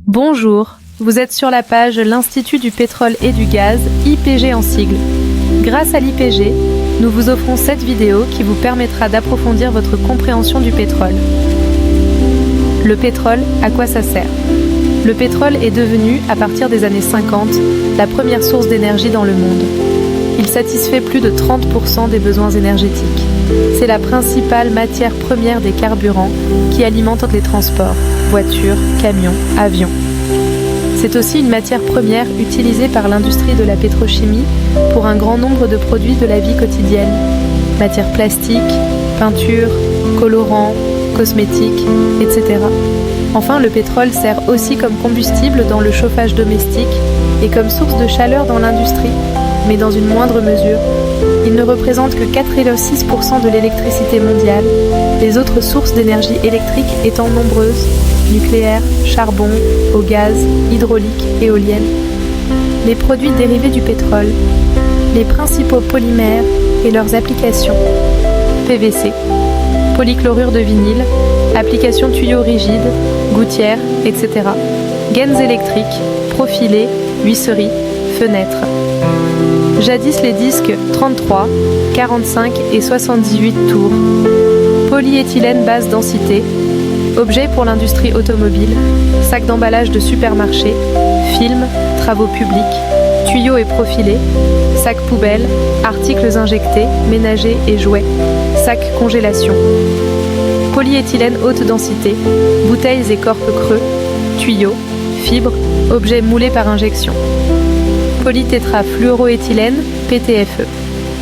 Bonjour, vous êtes sur la page L'Institut du pétrole et du gaz, IPG en sigle. Grâce à l'IPG, nous vous offrons cette vidéo qui vous permettra d'approfondir votre compréhension du pétrole. Le pétrole, à quoi ça sert? Le pétrole est devenu, à partir des années 50, la première source d'énergie dans le monde. Il satisfait plus de 30% des besoins énergétiques. C'est la principale matière première des carburants qui alimentent les transports, voitures, camions, avions. C'est aussi une matière première utilisée par l'industrie de la pétrochimie pour un grand nombre de produits de la vie quotidienne. Matières plastiques, peintures, colorants, cosmétiques, etc. Enfin, le pétrole sert aussi comme combustible dans le chauffage domestique et comme source de chaleur dans l'industrie, mais dans une moindre mesure. Il ne représente que 4,6% de l'électricité mondiale, les autres sources d'énergie électrique étant nombreuses, nucléaire, charbon, au gaz, hydraulique, éolienne. Les produits dérivés du pétrole, les principaux polymères et leurs applications. PVC, polychlorure de vinyle, applications tuyaux rigides, gouttières, etc. Gaines électriques, profilés, huisseries, fenêtres. Jadis les disques 33, 45 et 78 tours. Polyéthylène basse densité. Objets pour l'industrie automobile. Sacs d'emballage de supermarché. Films, travaux publics. Tuyaux et profilés. Sacs poubelles. Articles injectés, ménagers et jouets. Sacs congélation. Polyéthylène haute densité. Bouteilles et corps creux. Tuyaux. Fibres. Objets moulés par injection. Polytétrafluoroéthylène, PTFE.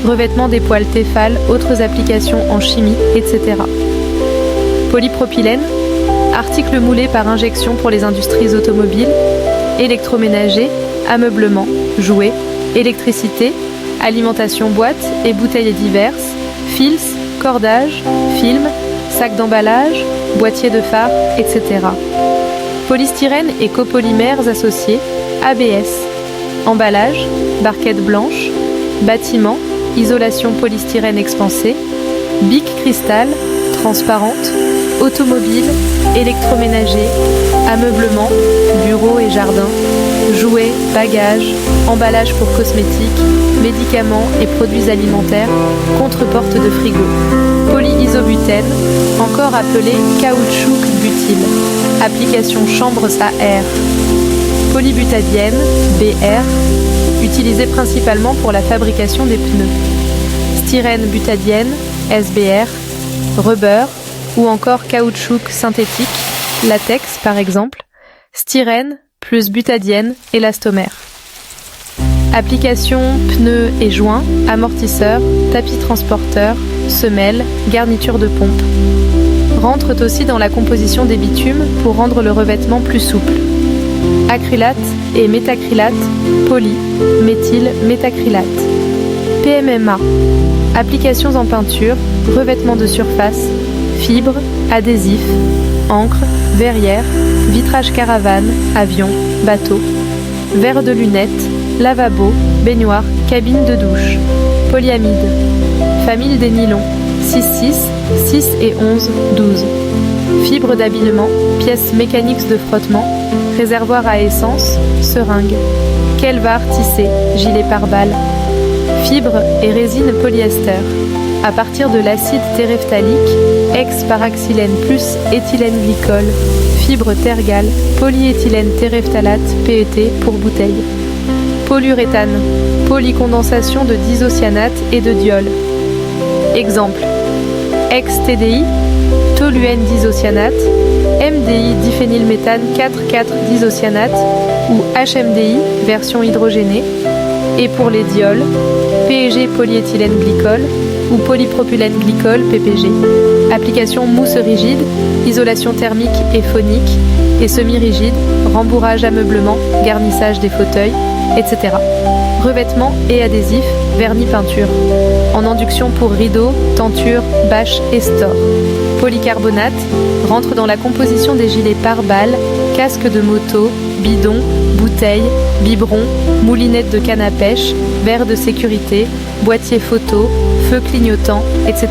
Revêtement des poêles Tefal, autres applications en chimie, etc. Polypropylène, article moulé par injection pour les industries automobiles, électroménager, ameublement, jouets, électricité, alimentation boîte et bouteilles diverses, fils, cordages, films, sacs d'emballage, boîtiers de phare, etc. Polystyrène et copolymères associés, ABS. Emballage, barquette blanche, bâtiment, isolation polystyrène expansée, bic cristal, transparente, automobile, électroménager, ameublement, bureaux et jardins, jouets, bagages, emballage pour cosmétiques, médicaments et produits alimentaires, contre-porte de frigo. Polyisobutène, encore appelé caoutchouc butyle, application chambres à air. Polybutadiène, BR, utilisé principalement pour la fabrication des pneus. Styrène butadiène, SBR, rubber ou encore caoutchouc synthétique, latex par exemple, styrène plus butadiène, élastomère. Applications pneus et joints, amortisseurs, tapis transporteurs, semelles, garniture de pompe. Rentrent aussi dans la composition des bitumes pour rendre le revêtement plus souple. Acrylate et métacrylate, poly, méthyl, métacrylate. PMMA, applications en peinture, revêtement de surface, fibres, adhésifs, encre, verrière, vitrage caravane, avion, bateau, verre de lunettes, lavabo, baignoire, cabine de douche. Polyamide, famille des nylons, 6,6, 6 et 11, 12. Fibres d'habillement, pièces mécaniques de frottement, réservoir à essence, seringue. Kelvar tissé, gilet pare-balles. Fibres et résine polyester. À partir de l'acide téréphthalique, ex-paraxylène plus éthylène glycol, fibre tergale, polyéthylène téréphthalate, PET pour bouteille. Polyuréthane, polycondensation de disocyanate et de diol. Exemple, ex-TDI, toluène disocyanate, MDI diphénylméthane 4,4-disocyanate ou HMDI version hydrogénée, et pour les diols, PEG polyéthylène glycol ou polypropylène glycol PPG. Application mousse rigide, isolation thermique et phonique et semi-rigide, rembourrage ameublement, garnissage des fauteuils, etc. Revêtement et adhésif, vernis peinture. En induction pour rideaux, tentures, bâches et stores. Polycarbonate rentre dans la composition des gilets pare-balles, casques de moto, bidons, bouteilles, biberons, moulinettes de canne à pêche, verres de sécurité, boîtiers photo, feux clignotants, etc.